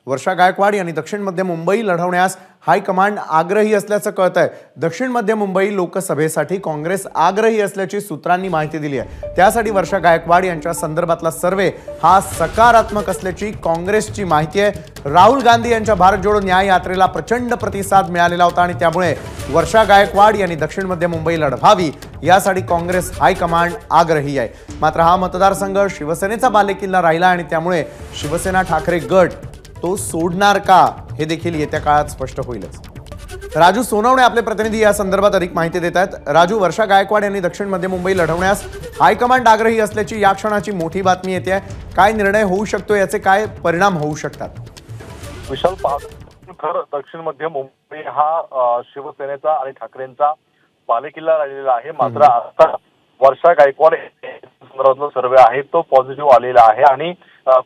वर्षा गायकवाड यांनी दक्षिण मध्य मुंबई लढवण्यास हायकमांड आग्रही असल्याचं कळतंय। दक्षिण मध्य मुंबई लोकसभेसाठी काँग्रेस आग्रही असल्याची सूत्रांनी माहिती दिली आहे। त्यासाठी वर्षा गायकवाड यांच्या संदर्भातला सर्वे हा सकारात्मक असल्याची काँग्रेसची माहिती आहे। राहुल गांधी यांच्या भारत जोडो न्याय यात्रेला प्रचंड प्रतिसाद मिळालेला होता आणि त्यामुळे वर्षा गायकवाड यांनी दक्षिण मध्य मुंबई लढवावी यासाठी काँग्रेस हायकमांड आग्रही आहे। मात्र हा मतदारसंघ शिवसेनेचा बालेकिल्ला राहिला आणि त्यामुळे शिवसेना ठाकरे गट तो सोडणार का हे देखील येत्या काळात स्पष्ट होईलच। राजू सोनवणे आपले प्रतिनिधी या संदर्भात अधिक माहिती देत आहेत। राजू, वर्षा गायकवाड यांनी दक्षिण मध्य मुंबई लढवण्यास हायकमांड आग्रही असल्याची या क्षणाची मोठी बातमी येते आहे। काय निर्णय होऊ शकतो, याचे काय परिणाम होऊ शकतात? विशाल, खरं दक्षिण मध्य मुंबई हा शिवसेनेचा आणि ठाकरेंचा बालेकिल्ला राहिलेला आहे। मात्र आता वर्षा गायकवाड संदर्भातला सर्वे आहे तो पॉझिटिव्ह आलेला आहे आणि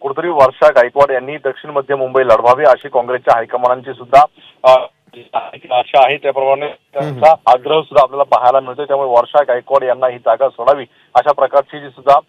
कुठेतरी वर्षा गायकवाड यांनी दक्षिण मध्य मुंबई लढवावी अशी काँग्रेसच्या हायकमांडांची सुद्धा आशा आहे। त्याप्रमाणे त्यांचा आग्रह सुद्धा आपल्याला पाहायला मिळतोय। त्यामुळे वर्षा गायकवाड यांना ही जागा सोडावी अशा प्रकारची जी सुद्धा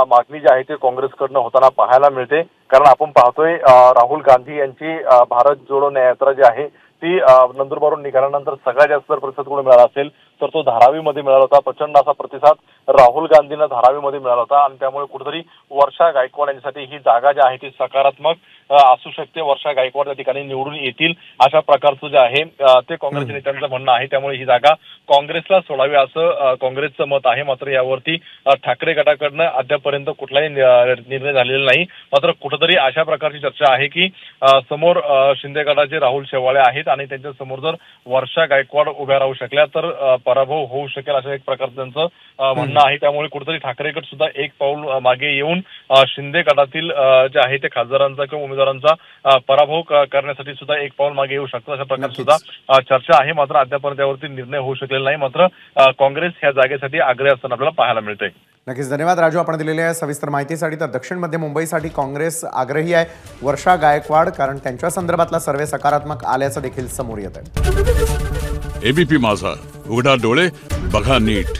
मागणी जी आहे ती काँग्रेसकडनं होताना पाहायला मिळते। कारण आपण पाहतोय राहुल गांधी यांची भारत जोडो न्याय यात्रा जी आहे ती नंदुरबारून निघाल्यानंतर सगळ्यात जास्त प्रतिसाद कोण मिळाला असेल तर तो धारावीमध्ये मिळाला होता। प्रचंड असा प्रतिसाद राहुल गांधींना धारावीमध्ये मिळाला होता आणि त्यामुळे कुठेतरी वर्षा गायकवाड यांच्यासाठी ही जागा जी आहे ती सकारात्मक असू शकते। वर्षा गायकवाड त्या ठिकाणी निवडून येतील अशा प्रकारचं जे आहे ते काँग्रेसच्या नेत्यांचं म्हणणं आहे। त्यामुळे ही जागा काँग्रेसला सोडावी असं काँग्रेसचं मत आहे। मात्र यावरती ठाकरे गटाकडनं अद्यापर्यंत कुठलाही निर्णय झालेला नाही। मात्र कुठेतरी अशा प्रकारची चर्चा आहे की समोर शिंदे गटाचे राहुल शेवाळे आहेत आणि त्यांच्या समोर जर वर्षा गायकवाड उभ्या राहू शकल्या तर पराभव होऊ शकेल असं एक प्रकारचं त्यांचं म्हणणं आहे। त्यामुळे कुठेतरी ठाकरे गट सुद्धा एक पाऊल मागे येऊन शिंदे गटातील जे आहे ते खासदारांचा किंवा उमेदवारांचा पराभव करण्यासाठी सुद्धा एक पाऊल मागे येऊ शकतो अशा प्रकारे सुद्धा चर्चा आहे। मात्र अद्यापर्यंत त्यावरती निर्णय होऊ शकलेला नाही। मात्र काँग्रेस ह्या जागेसाठी आग्रही असताना आपल्याला पाहायला मिळतंय। नक्कीच धन्यवाद राजू, आपण दिलेल्या सविस्तर माहितीसाठी। तर दक्षिण मध्य मुंबईसाठी काँग्रेस आग्रही आहे वर्षा गायकवाड, कारण त्यांच्या संदर्भातला सर्वे सकारात्मक आल्याचं देखील समोर येत आहे। एबीपी माझा, उघडा डोळे बघा नीट।